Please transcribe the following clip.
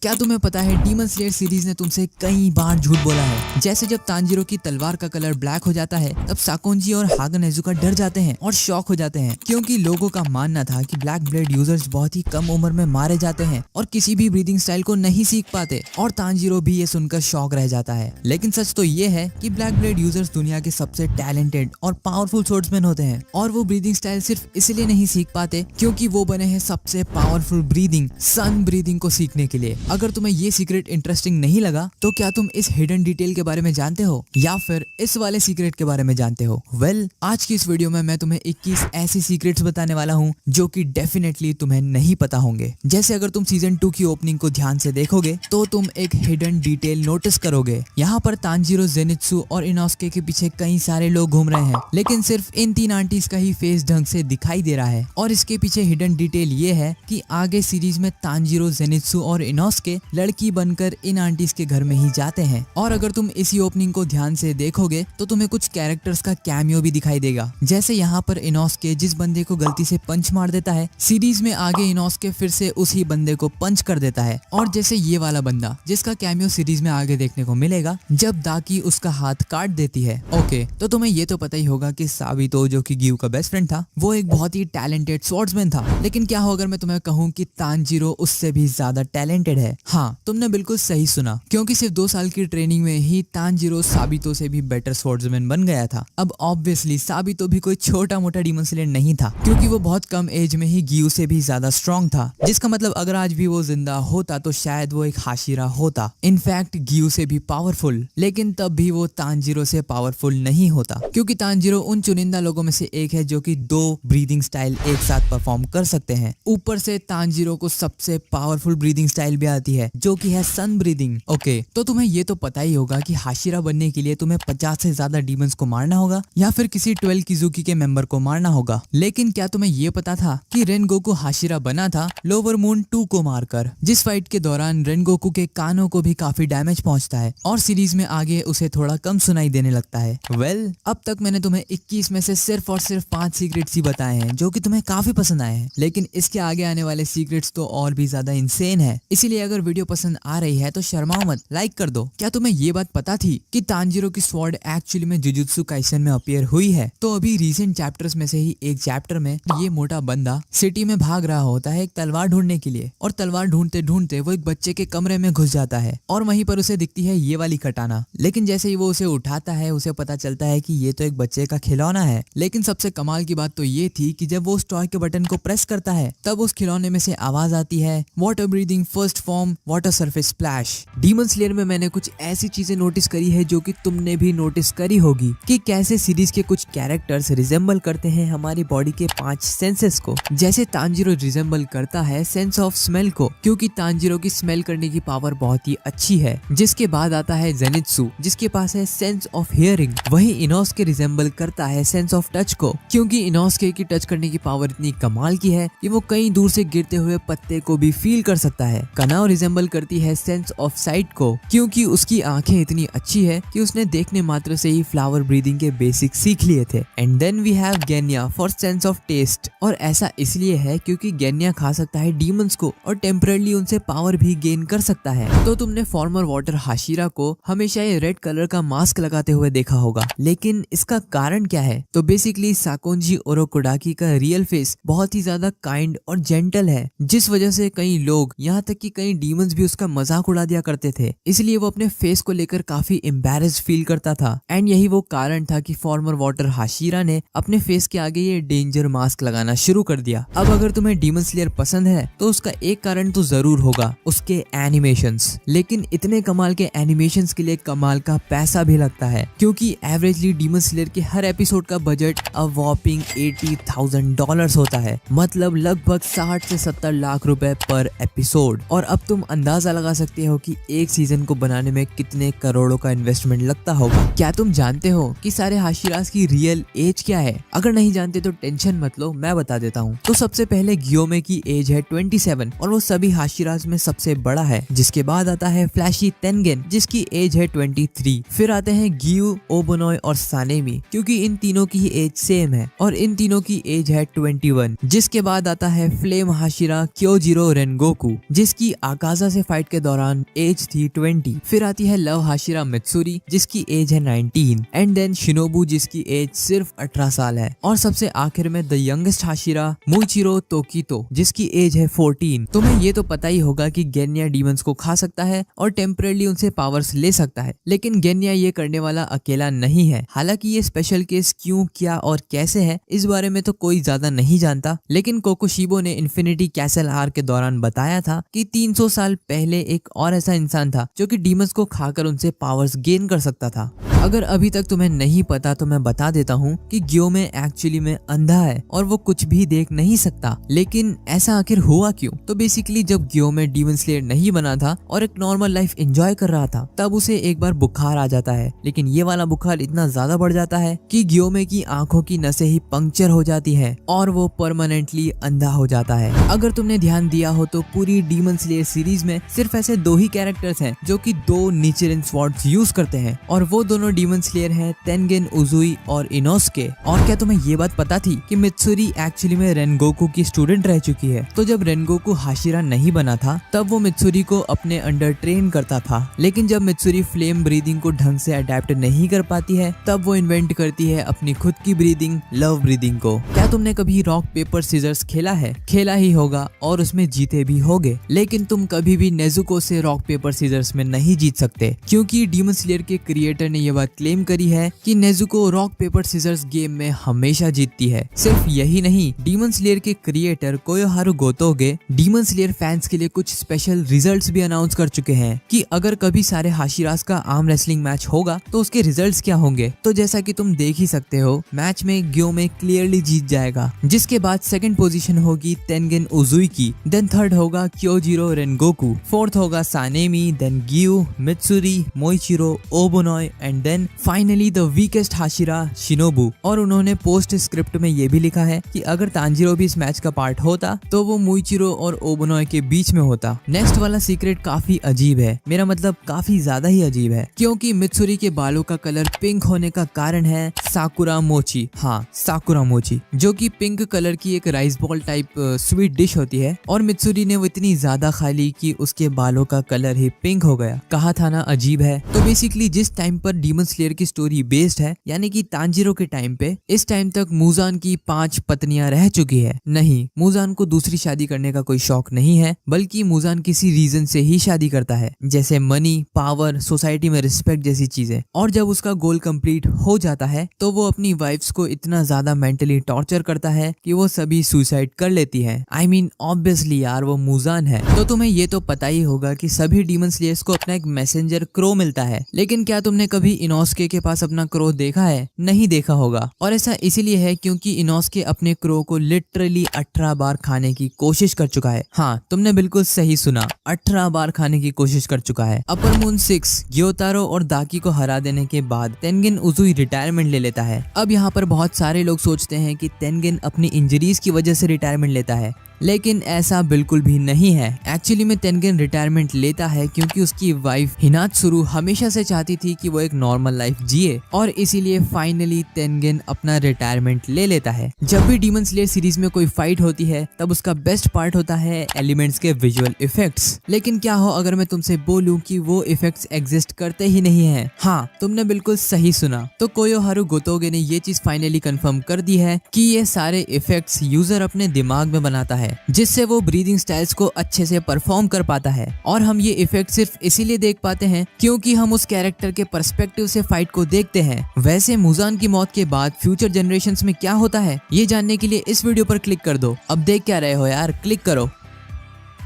क्या तुम्हें पता है डीमन स्लेयर सीरीज ने तुमसे कई बार झूठ बोला है। जैसे जब तांजीरो की तलवार का कलर ब्लैक हो जाता है तब साकोंजी और हागा नेजुका डर जाते हैं और शॉक हो जाते हैं, क्योंकि लोगों का मानना था कि ब्लैक ब्लेड यूजर्स बहुत ही कम उम्र में मारे जाते हैं और किसी भी ब्रीदिंग स्टाइल को नहीं सीख पाते, और तांजीरो भी ये सुनकर शॉक रह जाता है। लेकिन सच तो ये है कि ब्लैक ब्लेड यूजर्स दुनिया के सबसे टैलेंटेड और पावरफुल स्वॉर्ड्समैन होते हैं, और वो ब्रीदिंग स्टाइल सिर्फ इसलिए नहीं सीख पाते क्योंकि वो बने हैं सबसे पावरफुल ब्रीदिंग सन ब्रीदिंग को सीखने के लिए। अगर तुम्हें ये सीक्रेट इंटरेस्टिंग नहीं लगा तो क्या तुम इस हिडन डिटेल के बारे में जानते हो या फिर इस वाले सीक्रेट के बारे में जानते हो? आज की इस वीडियो में मैं तुम्हें 21 ऐसी सीक्रेट्स बताने वाला हूँ जो कि डेफिनेटली तुम्हें नहीं पता होंगे। जैसे अगर तुम सीजन 2 की ओपनिंग को ध्यान से देखोगे तो तुम एक हिडन डिटेल नोटिस करोगे। यहाँ पर तांजीरो, जेनित्सु और इनोस्के के पीछे कई सारे लोग घूम रहे हैं, लेकिन सिर्फ इन 3 आंटीज का ही फेस ढंग से दिखाई दे रहा है। और इसके पीछे हिडन डिटेल ये है कि आगे सीरीज में तांजीरो, जेनित्सु और इनोस्के लड़की बनकर इन आंटीज के घर में ही जाते हैं। और अगर तुम इसी ओपनिंग को ध्यान से देखोगे तो तुम्हें कुछ कैरेक्टर्स का कैमियो भी दिखाई देगा। जैसे यहाँ पर इनोस्के जिस बंदे को गलती से पंच मार देता है, सीरीज में आगे इनोस्के फिर से उसी बंदे को पंच कर देता है। और जैसे ये वाला बंदा जिसका कैमियो सीरीज में आगे देखने को मिलेगा जब दाकी उसका हाथ काट देती है। ओके, तो तुम्हें ये तो पता ही होगा कि साबितो, जो कि गियू का बेस्ट फ्रेंड था, वो एक बहुत ही टैलेंटेड स्वॉर्ड्समैन था। लेकिन क्या हो अगर मैं तुम्हें कहूँ कि तांजीरो उससे भी ज्यादा टैलेंटेड है? हाँ, तुमने बिल्कुल सही सुना, क्योंकि सिर्फ 2 साल की ट्रेनिंग में ही तांजीरो साबितो से भी बेटर स्वॉर्ड्समैन बन गया था। अब ऑब्वियसली साबितो भी कोई छोटा मोटा डीमन स्लेयर नहीं था, क्योंकि वो बहुत कम एज में ही गियू से भी ज्यादा स्ट्रॉन्ग था। जिसका मतलब अगर आज भी वो जिंदा होता तो शायद वो एक हाशिरा होता, इनफैक्ट गियू से भी पावरफुल। लेकिन तब भी वो तांजीरो से पावरफुल नहीं होता, क्योंकि तांजीरो उन चुनिंदा लोगों में से एक है जो कि 2 ब्रीदिंग स्टाइल एक साथ परफॉर्म कर सकते हैं। ऊपर से तांजीरो को सबसे पावरफुल ब्रीदिंग स्टाइल भी आती है जो कि है सन ब्रीदिंग। ओके, तो तुम्हें ये तो पता ही होगा कि हाशिरा बनने के लिए तुम्हें 50 से ज्यादा डीमंस को मारना होगा या फिर किसी 12 किजुकी के मेंबर को मारना होगा। लेकिन क्या तुम्हें ये पता था कि रेनगोकू हाशिरा बना था लोवर मून 2 को मारकर, जिस फाइट के दौरान रेनगोकू के कानों को भी काफी डैमेज पहुंचता है और सीरीज में आगे उसे थोड़ा कम सुनाई देने लगता है। अब तक मैंने तुम्हें 21 में से सिर्फ और सिर्फ 5 सीक्रेट्स ही बताए हैं जो कि तुम्हें काफी पसंद आए हैं, लेकिन इसके आगे आने वाले सीक्रेट्स तो और भी ज्यादा इंसेन है। इसीलिए अगर वीडियो पसंद आ रही है तो शर्माओ मत, लाइक कर दो। क्या तुम्हें ये बात पता थी कि तांजीरो की स्वॉर्ड एक्चुअली में जुजुत्सु काइसेन में अपीयर हुई है? तो अभी रिसेंट चैप्टर्स में से ही एक चैप्टर में ये मोटा बंदा सिटी में भाग रहा होता है एक तलवार ढूंढने के लिए, और तलवार ढूंढते ढूंढते वो एक बच्चे के कमरे में घुस जाता है और वहीं पर उसे दिखती है ये वाली कटाना। लेकिन जैसे ही वो उसे उठाता है उसे पता चलता है कि ये तो एक बच्चे का खिलौना है। लेकिन सबसे कमाल की बात तो ये थी कि जब वो उस टॉय के बटन को प्रेस करता है तब उस खिलौने में से आवाज आती है, water breathing first form water surface splash. Demon slayer में मैंने कुछ ऐसी चीजें नोटिस करी है जो कि तुमने भी नोटिस करी होगी कि कैसे सीरीज के कुछ कैरेक्टर्स रिजेंबल करते हैं हमारी बॉडी के 5 सेंसेस को। जैसे तांजीरो रिजेंबल करता है सेंस ऑफ स्मेल को, क्योंकि तांजीरो की स्मेल करने की पावर बहुत ही अच्छी है। जिसके बाद आता है जेनित्सु जिसके पास है सेंस ऑफ हियरिंग। वहीं इनोस्के रिजेंबल करता है सेंस ऑफ टच को, क्योंकि इनोस्के की टच करने की पावर इतनी कमाल की है कि वो कहीं दूर से गिरते हुए पत्ते को भी फील कर सकता है। कनाओ रिजेंबल करती है सेंस ऑफ साइट को, क्योंकि उसकी आंखें इतनी अच्छी है कि उसने देखने मात्र से ही फ्लावर ब्रीदिंग के बेसिक सीख लिए थे। And then we have Genya for sense of taste, और ऐसा इसलिए है क्योंकि गेन्या खा सकता है डीमंस को और टेम्पररी उनसे पावर भी गेन कर सकता है। तो तुमने फॉर्मर वाटर हाशिरा को हमेशा ये रेड कलर का मास्क लगाते हुए देखा होगा, लेकिन इसका कारण क्या है? तो बेसिकली साकोंजी ओरोकोडाकी का रियल फेस बहुत ही ज्यादा काइंड और जेंटल है, जिस वजह से कई लोग, यहाँ तक कि कई डीमंस भी उसका मजाक उड़ा दिया करते थे। इसलिए वो अपने फेस को लेकर काफी एम्बैरेस्ड फील करता था। एंड यही वो कारण था कि फॉर्मर वाटर हाशिरा ने अपने फेस के आगे ये डेंजर मास्क लगाना शुरू कर दिया। अब अगर तुम्हें डीमन स्लेयर पसंद है तो उसका एक कारण तो जरूर होगा उसके एनिमेशंस। लेकिन इतने कमाल के एनिमेशंस के लिए कमाल का पैसा भी लगता है, क्योंकि एवरेजली डीमन स्लेयर के हर एपिसोड का बजट अ वॉपिंग $80,000 होता है, मतलब लगभग 60 से 70 लाख रुपए पर एपिसोड। और अब तुम अंदाजा लगा सकते हो कि एक सीजन को बनाने में कितने करोड़ों का इन्वेस्टमेंट लगता होगा। क्या तुम जानते हो कि सारे हाशिरास की रियल एज क्या है? अगर नहीं जानते तो टेंशन मत लो, मैं बता देता हूँ। तो सबसे पहले गियोमे की एज है 27 और वो सभी हाशिरास में सबसे बड़ा है। जिसके बाद आता है फ्लैशी तेनगेन जिसकी एज है 23। फिर आते हैं गियू, ओबोनॉय और सानेमी, क्योंकि इन तीनों की एज सेम है और इन तीनों की एज है 21। जिसके बाद आता है फ्लेम हाशिरा क्योजिरो रेनगोकू जिसकी आकाजा से फाइट के दौरान एज थी 20। फिर आती है लव हाशिरा मित्सुरी जिसकी एज है 19 एंड देन शिनोबू जिसकी एज सिर्फ 18 साल है और सबसे आखिर में द यंगेस्ट हाशिरा मुइचिरो तोकितो जिसकी एज है 14। तुम्हें ये तो पता ही होगा कि गेन्या डीमंस को खा सकता है और टेम्परेली उनसे पावर्स ले सकता है, लेकिन गेन्या ये करने वाला अकेला नहीं है। हालांकि ये स्पेशल केस क्यों, क्या और कैसे है इस बारे में तो कोई ज्यादा नहीं जानता, लेकिन कोकोशिबो ने इन्फिनिटी कैसल आर के दौरान बताया था कि 300 साल पहले एक और ऐसा इंसान था जो कि डीमंस को खाकर उनसे पावर्स गेन कर सकता था। अगर अभी तक तुम्हें नहीं पता तो मैं बता देता हूँ कि ग्योमे एक्चुअली में अंधा है और वो कुछ भी देख नहीं सकता। लेकिन ऐसा आखिर हुआ क्यों? तो बेसिकली जब ग्योमे डीमन स्लेयर नहीं बना था और एक नॉर्मल लाइफ एंजॉय कर रहा था तब उसे एक बार बुखार आ जाता है, लेकिन ये वाला बुखार इतना ज्यादा बढ़ जाता है कि ग्योमे की आंखों की नसें ही पंक्चर हो जाती है और वो परमानेंटली अंधा हो जाता है। अगर तुमने ध्यान दिया हो तो पूरी डीमन स्लेयर सीरीज में सिर्फ ऐसे 2 ही कैरेक्टर्स हैं जो कि 2 निचिरन स्वॉर्ड्स यूज करते हैं और वो दोनों डीमन स्लेयर हैं तेनगेन उजुई और इनोस्के। और क्या तुम्हें ये बात पता थी कि मित्सुरी एक्चुअली में रेनगोकू की स्टूडेंट रह चुकी है? तो जब रेनगोकू हाशिरा नहीं बना था तब वो मित्सुरी को अपने अंडर ट्रेन करता था, लेकिन जब मित्सुरी फ्लेम ब्रीदिंग को ढंग से अडेप्ट नहीं कर पाती है तब वो इन्वेंट करती है अपनी खुद की ब्रीदिंग, लव ब्रीदिंग को। क्या तुमने कभी रॉक पेपर सीजर्स खेला है? खेला ही होगा और उसमें जीते भी होगे, लेकिन तुम कभी भी नेजुको से रॉक पेपर सीजर्स में नहीं जीत सकते क्योंकि डीमन स्लेयर के क्रिएटर ने यह बात क्लेम करी है कि Nezuko rock paper scissors game में हमेशा जीतती है। सिर्फ यही नहीं, डीमन स्लेयर के creator Koyoharu Gotouge Demon Slayer fans के लिए कुछ स्पेशल रिजल्ट्स भी अनाउंस कर चुके हैं कि अगर कभी सारे हाशिरास का आर्म रेसलिंग मैच होगा तो उसके रिजल्ट्स क्या होंगे। तो जैसा कि तुम देख ही सकते हो मैच में ग्योमे क्लियरली जीत जाएगा, जिसके बाद सेकंड पोजीशन होगी तेनगेन उजुई की, देन थर्ड होगा क्योजिरो रेनगोकू, फोर्थ होगा Sanemi, then Giyu, Mitsuri, Muichiro, Obanai and then finally the weakest Hashira Shinobu. और उन्होंने पोस्ट स्क्रिप्ट में ये भी लिखा है कि अगर तांजिरो भी इस मैच का पार्ट होता तो वो मुइचिरो और ओबोनोय के बीच में होता। नेक्स्ट वाला सीक्रेट काफी अजीब है, मेरा मतलब काफी ज्यादा ही अजीब है, क्योंकि मित्सुरी के बालों का कलर पिंक होने का कारण है साकुरा मोची। हाँ, साकुरा मोची, जो कि पिंक कलर की एक rice ball type sweet dish होती है और मित्सुरी ने वो इतनी ज्यादा खा ली कि उसके बालों का कलर ही पिंक हो गया। कहा था ना अजीब है। तो बेसिकली जिस टाइम पर डीमन स्लेयर की स्टोरी बेस्ड है यानी कि तांजिरो के टाइम पे, इस टाइम तक मुजान की 5 पत्नियां रह चुकी है। नहीं, मुजान को दूसरी शादी करने का कोई शौक नहीं है, बल्कि मुजान किसी रीजन से ही शादी करता है, जैसे मनी, पावर, सोसाइटी में रिस्पेक्ट जैसी चीजें। और जब उसका गोल कंप्लीट हो जाता है तो वो अपनी वाइफ्स को इतना ज्यादा मेंटली टॉर्चर करता है कि वो सभी सुसाइड कर लेती है। आई मीन ऑब्वियसली यार, वो मुजान है। तो तुम्हें ये तो पता ही होगा कि सभी डीमन स्लेयर्स को अपना एक मैसेंजर क्रो मिलता है, लेकिन क्या तुमने कभी इनोस्के के पास अपना क्रो देखा है? नहीं देखा होगा। और ऐसा इसीलिए है क्योंकि इनोस्के अपने क्रो को लिटरली 18 बार खाने की कोशिश कर चुका है। हाँ, तुमने बिल्कुल सही सुना, 18 बार खाने की कोशिश कर चुका है। अपर मून 6 ग्योतारो और दाकी को हरा देने के बाद तेनगेन उजुई रिटायरमेंट ले लेता है। अब यहाँ पर बहुत सारे लोग सोचते हैं कि तेनगेन अपनी इंजरीज की वजह से रिटायरमेंट लेता है, लेकिन ऐसा बिल्कुल भी नहीं है। एक्चुअली में तेनगेन रिटायरमेंट लेता है क्योंकि उसकी वाइफ हिनात्सुरु हमेशा से चाहती थी कि वो एक नॉर्मल लाइफ जिए और इसीलिए फाइनली तेनगेन अपना रिटायरमेंट ले लेता है। जब भी डीमन स्लेयर सीरीज में कोई फाइट होती है तब उसका बेस्ट पार्ट होता है एलिमेंट्स के विजुअल इफेक्ट्स। लेकिन क्या हो अगर मैं तुमसे बोलूं कि वो इफेक्ट्स एग्जिस्ट करते ही नहीं है? हाँ, तुमने बिल्कुल सही सुना। तो कोयोहारू गोतोगे ने ये चीज फाइनली कंफर्म कर दी है कि ये सारे इफेक्ट्स यूजर अपने दिमाग में बनाता है, जिससे वो ब्रीदिंग स्टाइल्स को अच्छे से परफॉर्म कर पाता है। और हम ये इफेक्ट सिर्फ इसीलिए देख पाते हैं क्योंकि हम उस कैरेक्टर के पर्सपेक्टिव से फाइट को देखते हैं। वैसे मुजान की मौत के बाद फ्यूचर जनरेशंस में क्या होता है ये जानने के लिए इस वीडियो पर क्लिक कर दो। अब देख क्या रहे हो यार, क्लिक करो।